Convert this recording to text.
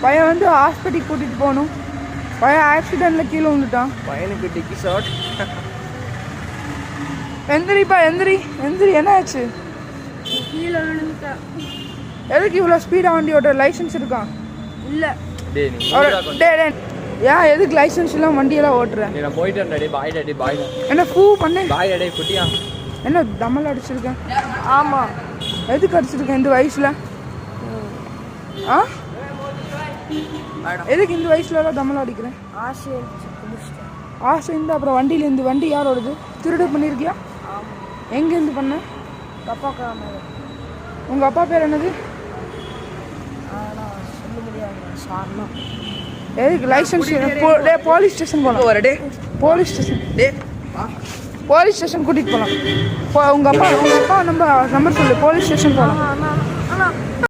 பையன் வந்து ஹாஸ்பிட்டலுக்கு கூட்டிகிட்டு போகணும். பையன் ஆக்சிடெண்ட்டில் கீழே விழுந்துட்டான். பையனுக்கு டிக்கி ஷாட். எந்திரிப்பா எந்திரி எந்திரி, என்ன ஆச்சு? கீழே விழுந்துட்டேன். எதுக்கு இவ்வளோ ஸ்பீடாக வண்டி ஓட்டுற? லைசன்ஸ் இருக்கான்? இல்லை. ஏன் எதுக்கு லைசன்ஸ் இல்லாமல் வண்டியெல்லாம் ஓட்டுறேன்? நான் போயிட்டேன் டாடி. Bye daddy. பாய். என்ன பூ பண்ணு? Bye daddy. குட்டியா என்ன தம்மல் அடிச்சிருக்கேன்? ஆமாம். எதுக்கு அடிச்சிருக்கேன் இந்த வயசில்? ஆ எதுக்கு இந்த வயசுலலாம் தம்மல் அடிக்கிறேன்? ஆசை ஆசை இருந்து அப்புறம் வண்டியிலேருந்து வண்டி யார் ஓடுது? திருடு பண்ணியிருக்கியா? எங்கேருந்து பண்ண? அப்பா கிராமம். உங்கள் அப்பா பேர் என்னது? சொல்ல முடியாது சார்னா. எதுக்கு லைசன்ஸ்? போலீஸ் ஸ்டேஷன் போகலாம். வரடே. போலீஸ் ஸ்டேஷன் போலீஸ் ஸ்டேஷன் கூட்டிகிட்டு போகலாம். உங்கள் அப்பா நம்பர் சொல்லு. போலீஸ் ஸ்டேஷன் போகலாம்.